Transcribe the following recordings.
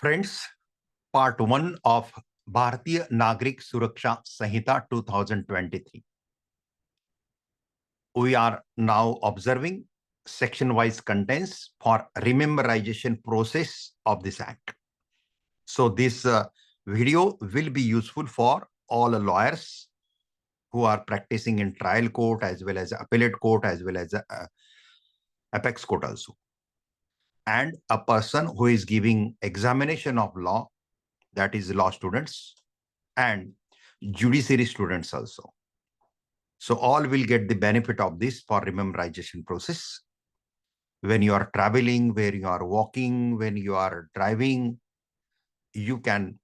Friends, part 1 of Bharatiya Nagarik Suraksha Sanhita 2023. We are now observing section-wise contents for rememorization process of this act. So this video will be useful for all lawyers who are practicing in trial court as well as appellate court as well as apex court also. And a person who is giving examination of law, that is law students and judiciary students also. So all will get the benefit of this for memorization process. When you are traveling, where you are walking, when you are driving, you can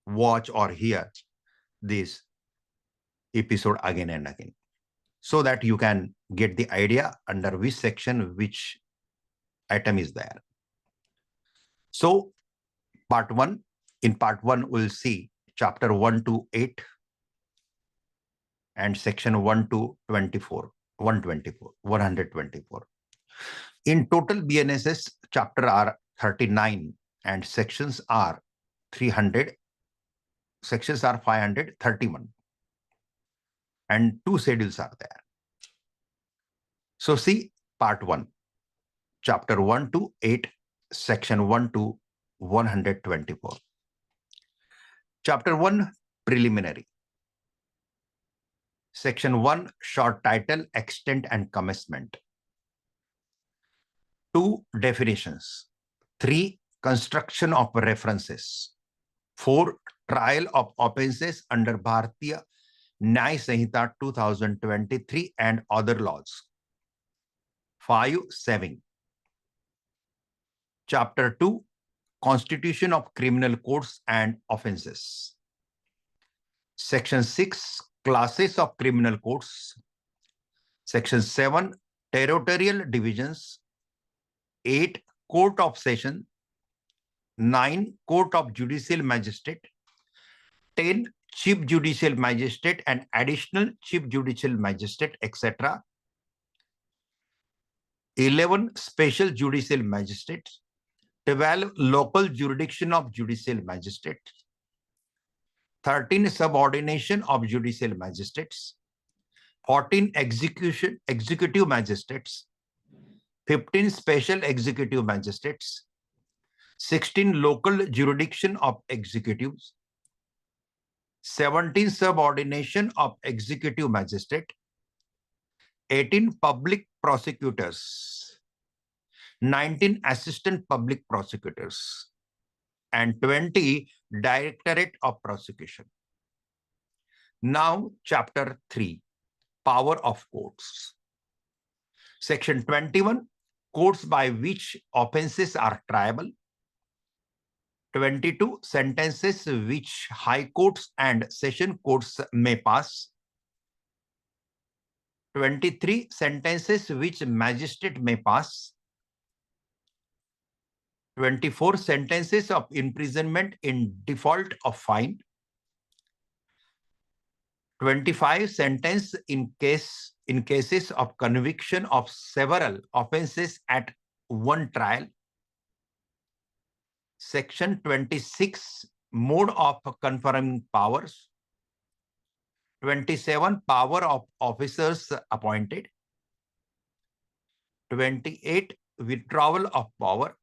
watch or hear this episode again and again, so that you can get the idea under which section, which item is there. So in part 1, we'll see chapter 1 to 8 and section 1 to 124. In total, BNSS chapter are 39 and sections are 300. Sections are 531 and 2 schedules are there. So see part 1, chapter 1 to 8, section 1 to 124. Chapter 1, preliminary. Section 1, short title, extent and commencement. 2, definitions. 3, construction of references. 4, trial of offences under Bharatiya Nagarik Sanhita 2023 and other laws. 5, 7. Chapter 2, constitution of criminal courts and offences. Section 6, classes of criminal courts. Section 7, territorial divisions. 8, court of session. 9, court of judicial magistrate. 10, chief judicial magistrate and additional chief judicial magistrate, etc. 11, special judicial magistrate. 12, local jurisdiction of judicial magistrate. 13, subordination of judicial magistrates. 14, executive magistrates. 15, special executive magistrates. 16, local jurisdiction of executives. 17, subordination of executive magistrate. 18, public prosecutors. 19, assistant public prosecutors. And 20, directorate of prosecution. Now, chapter 3, power of courts. Section 21, courts by which offences are triable. 22, sentences which high courts and session courts may pass. 23, sentences which magistrate may pass. 24, sentences of imprisonment in default of fine. 25, sentence in cases of conviction of several offences at one trial. Section 26, mode of conferring powers. 27, power of officers appointed. 28, withdrawal of power.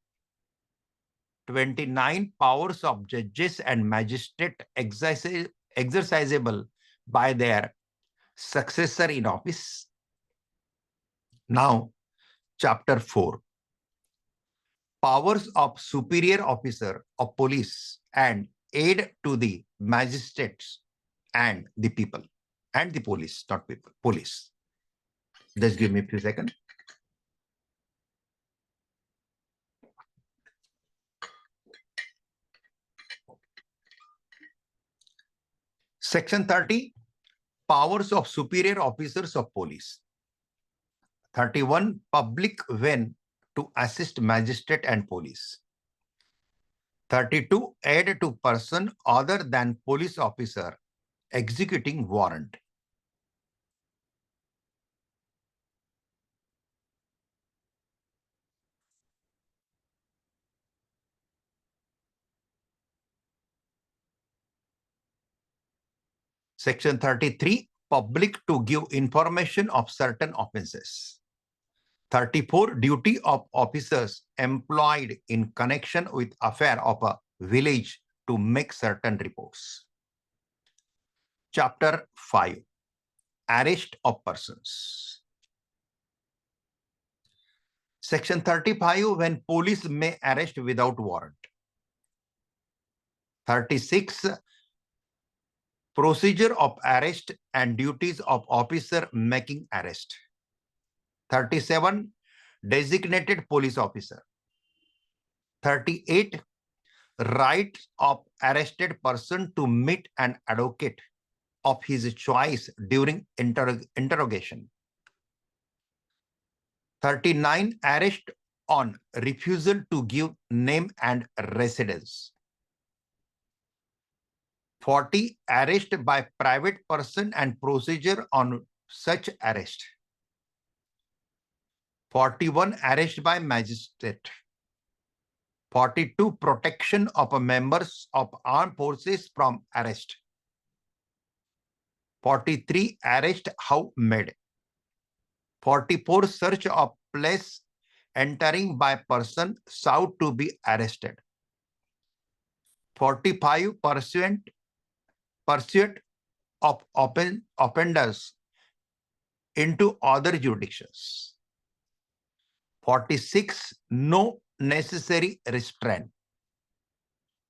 29, powers of judges and magistrate exercisable by their successor in office. Now, chapter 4, powers of superior officer of police and aid to the magistrates and the people and the police, not people, police. Just give me a few seconds. Section 30, powers of superior officers of police. 31, public when to assist magistrate and police. 32, aid to person other than police officer executing warrant. Section 33, public to give information of certain offences. 34, duty of officers employed in connection with affair of a village to make certain reports. Chapter 5, arrest of persons. Section 35, when police may arrest without warrant. 36, procedure of arrest and duties of officer making arrest. 37, designated police officer. 38, right of arrested person to meet an advocate of his choice during interrogation. 39, arrest on refusal to give name and residence. 40, arrest by private person and procedure on such arrest. 41, arrest by magistrate. 42, protection of members of armed forces from arrest. 43, arrest how made. 44, search of place entering by person sought to be arrested. 45, pursuit of offenders into other jurisdictions. 46, no necessary restraint.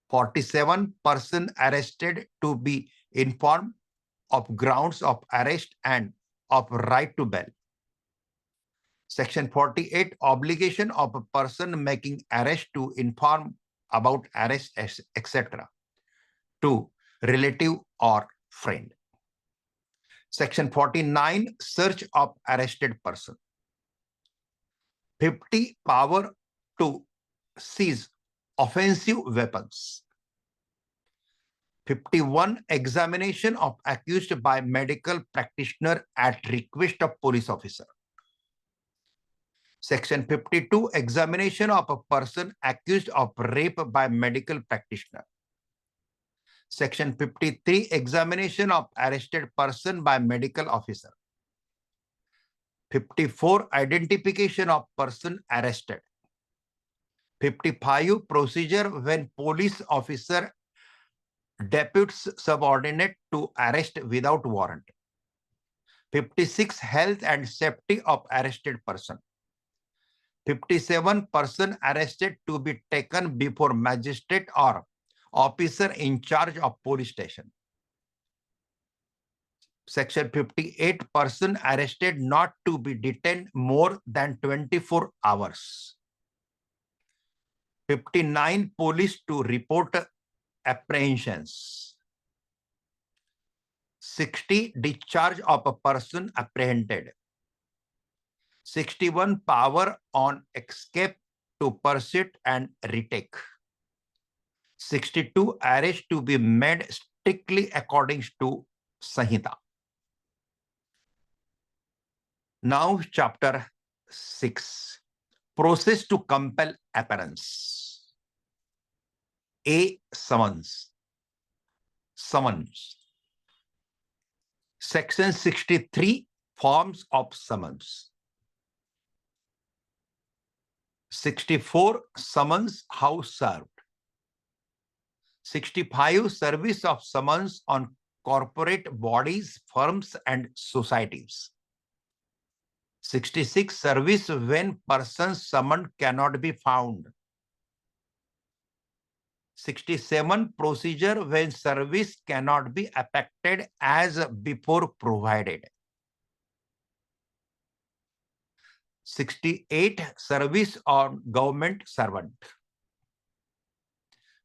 47, person arrested to be informed of grounds of arrest and of right to bail. Section 48, obligation of a person making arrest to inform about arrest, etc. to relative or friend. Section 49, search of arrested person. 50, power to seize offensive weapons. 51, examination of accused by medical practitioner at request of police officer. Section 52, examination of a person accused of rape by medical practitioner. Section 53, examination of arrested person by medical officer. 54, identification of person arrested. 55, procedure when police officer deputes subordinate to arrest without warrant. 56, health and safety of arrested person. 57, person arrested to be taken before magistrate or officer in charge of police station. Section 58, person arrested not to be detained more than 24 hours. 59, police to report apprehensions. 60, discharge of a person apprehended. 61, power on escape to pursue and retake. 62, arrest to be made strictly according to Sanhita. Now, chapter 6, process to compel appearance. A, summons. Summons. Section 63, forms of summons. 64, summons how served. 65, service of summons on corporate bodies, firms, and societies. 66, service when persons summoned cannot be found. 67, procedure when service cannot be effected as before provided. 68, service on government servant.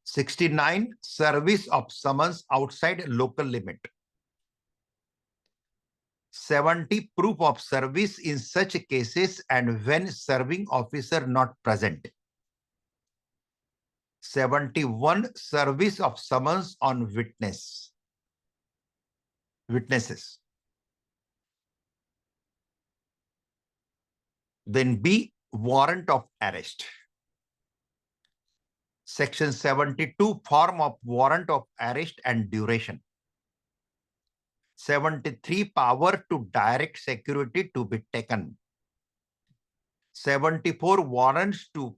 69, service of summons outside local limit. 70, proof of service in such cases and when serving officer not present. 71, service of summons on witnesses. Then B, warrant of arrest. Section 72, form of warrant of arrest and duration. 73 power to direct security to be taken. 74 warrants to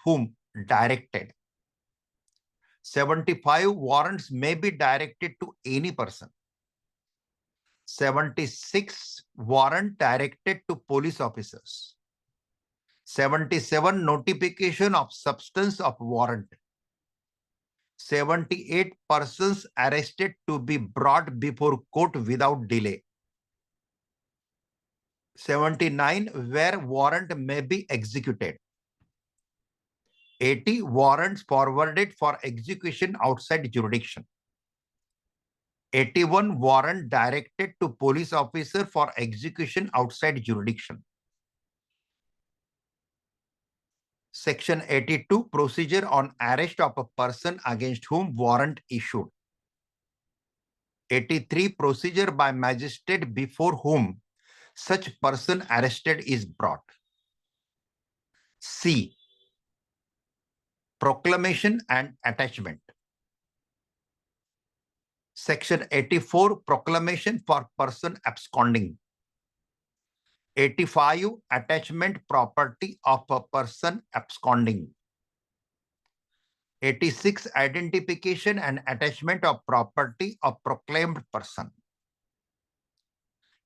whom directed. 75 warrants may be directed to any person. 76 warrant directed to police officers. 77 notification of substance of warrant. 78 persons arrested to be brought before court without delay. 79 where warrant may be executed. 80 warrants forwarded for execution outside jurisdiction. 81 warrant directed to police officer for execution outside jurisdiction. Section 82, procedure on arrest of a person against whom warrant issued. 83, procedure by magistrate before whom such person arrested is brought. C, proclamation and attachment. Section 84, proclamation for person absconding. 85, attachment property of a person absconding. 86, identification and attachment of property of proclaimed person.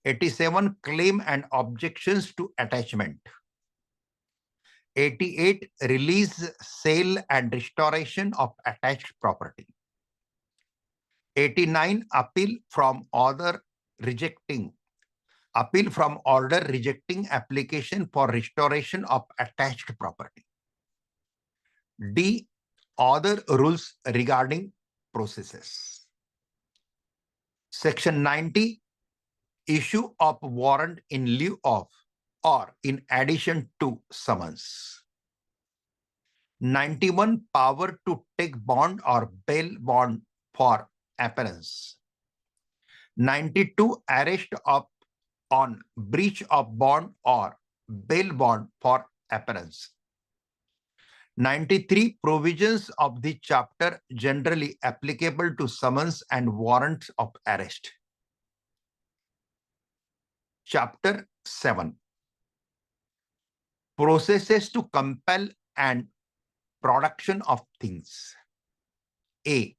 87, claim and objections to attachment. 88, release, sale and restoration of attached property. 89, appeal from order rejecting application for restoration of attached property. D, other rules regarding processes. Section 90, issue of warrant in lieu of or in addition to summons. 91, power to take bond or bail bond for appearance. 92, arrest on breach of bond or bail bond for appearance. 93, provisions of the chapter generally applicable to summons and warrants of arrest. Chapter 7, processes to compel and production of things. A,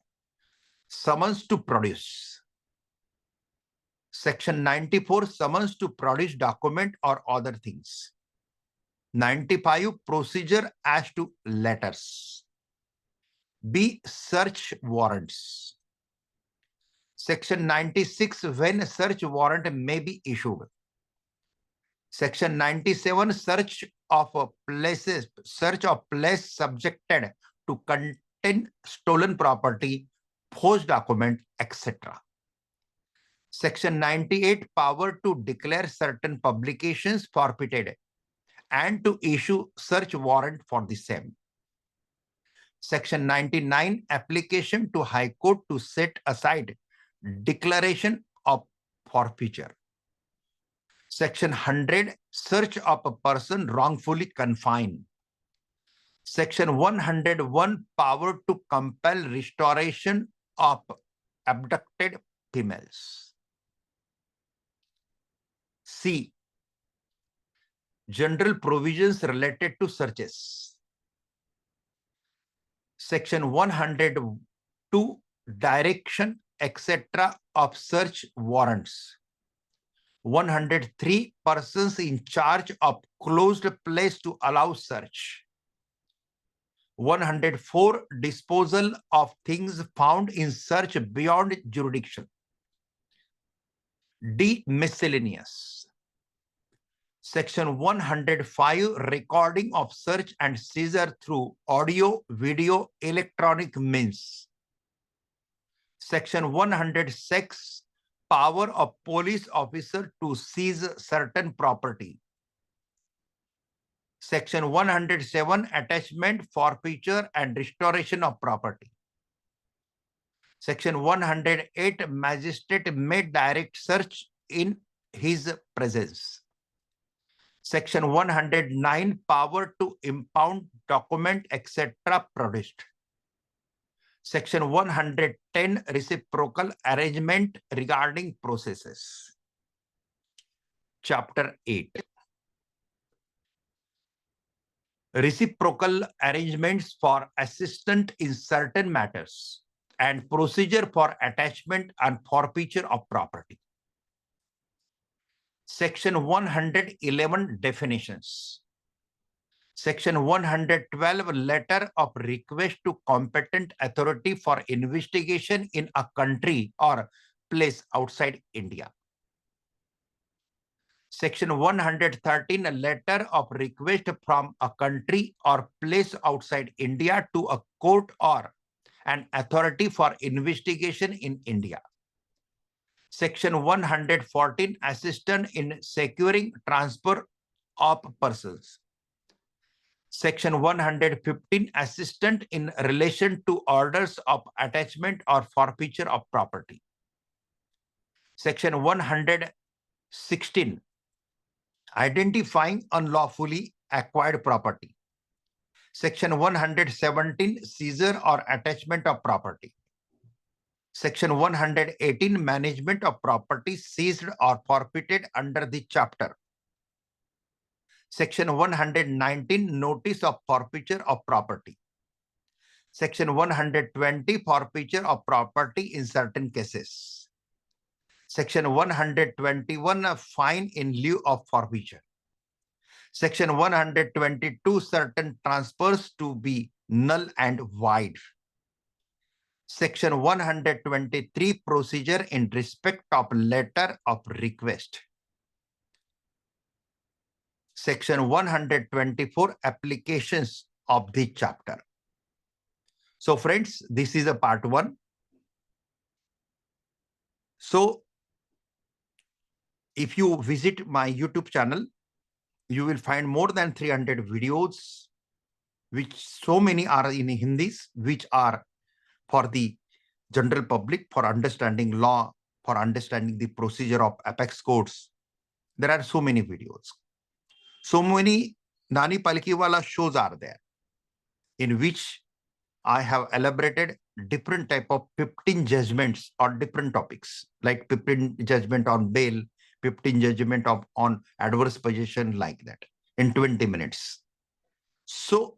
summons to produce. Section 94, summons to produce document or other things. 95, procedure as to letters. B, search warrants. Section 96, when search warrant may be issued. Section 97, search of place subjected to contain stolen property, forged document, etc. Section 98, power to declare certain publications forfeited and to issue search warrant for the same. Section 99, application to High Court to set aside declaration of forfeiture. Section 100, search of a person wrongfully confined. Section 101, power to compel restoration of abducted females. C, general provisions related to searches. Section 102, direction, etc. of search warrants. 103, persons in charge of closed place to allow search. 104, disposal of things found in search beyond jurisdiction. D, miscellaneous. Section 105, recording of search and seizure through audio, video, electronic means. Section 106, power of police officer to seize certain property. Section 107, attachment, forfeiture and restoration of property. Section 108, magistrate may direct search in his presence. Section 109, power to impound document, etc. produced. Section 110, reciprocal arrangement regarding processes. Chapter 8. Reciprocal arrangements for assistance in certain matters and procedure for attachment and forfeiture of property. Section 111, definitions. Section 112, letter of request to competent authority for investigation in a country or place outside India. Section 113, a letter of request from a country or place outside India to a court or an authority for investigation in India. Section 114, assistance in securing transfer of persons. Section 115, assistance in relation to orders of attachment or forfeiture of property. Section 116, identifying unlawfully acquired property. Section 117, seizure or attachment of property. Section 118, management of property seized or forfeited under the chapter. Section 119, notice of forfeiture of property. Section 120, forfeiture of property in certain cases. Section 121, a fine in lieu of forfeiture. Section 122, certain transfers to be null and void. Section 123, procedure in respect of letter of request. Section 124, applications of the chapter. So friends, this is a part 1. So if you visit my YouTube channel, you will find more than 300 videos, which so many are in Hindi, which are for the general public, for understanding law, for understanding the procedure of apex courts. There are so many videos. So many Nani Palkiwala shows are there, in which I have elaborated different type of 15 judgments on different topics, like 15 judgment on bail, 15 judgment on adverse possession, like that, in 20 minutes. So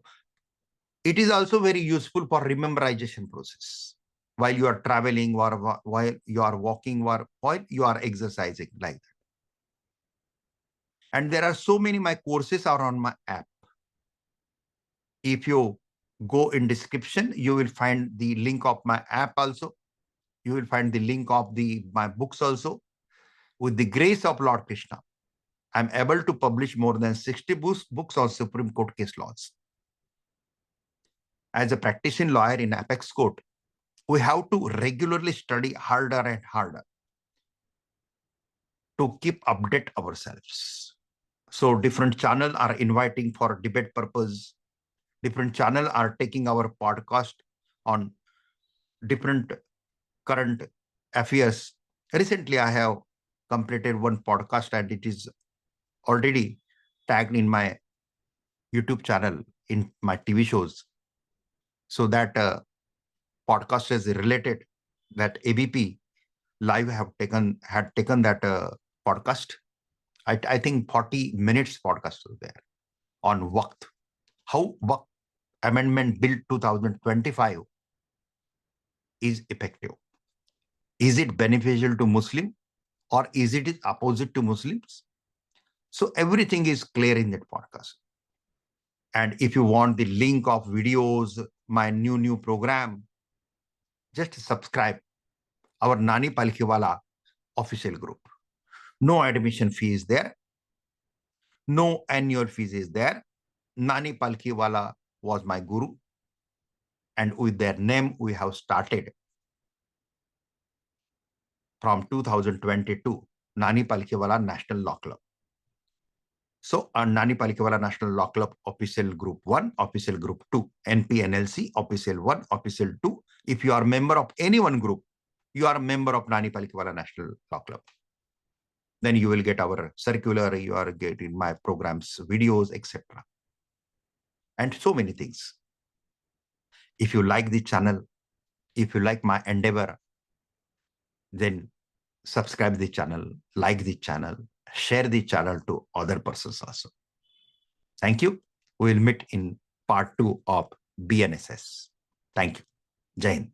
it is also very useful for memorization process, while you are traveling or while you are walking or while you are exercising, like that. And there are so many, my courses are on my app. If you go in description, you will find the link of my app also. You will find the link of my books also. With the grace of Lord Krishna, I am able to publish more than 60 books on Supreme Court case laws. As a practicing lawyer in apex court, we have to regularly study harder and harder to keep update ourselves. So different channels are inviting for debate purpose. Different channels are taking our podcast on different current affairs. Recently, I have completed one podcast and it is already tagged in my YouTube channel, in my TV shows. So that podcast is related, that ABP Live had taken that podcast. I think 40 minutes podcast was there on Waqt. How Waqt Amendment Bill 2025 is effective. Is it beneficial to Muslim or is it opposite to Muslims? So everything is clear in that podcast. And if you want the link of videos, my new program, just subscribe our Nani Palkiwala official group. No admission fee is there. No annual fees is there. Nani Palkiwala was my guru. And with their name, we have started from 2022, Nani Palkiwala National Law Club. So, Nani Palkiwala National Law Club Official Group 1, Official Group 2, NPNLC, Official 1, Official 2. If you are a member of any one group, you are a member of Nani Palkiwala National Law Club. Then you will get our circular, you are getting my programs, videos, etc. And so many things. If you like the channel, If you like my endeavor, then subscribe the channel, like the channel, share the channel to other persons also. Thank you. We will meet in part 2 of BNSS. Thank you. Jai Hind.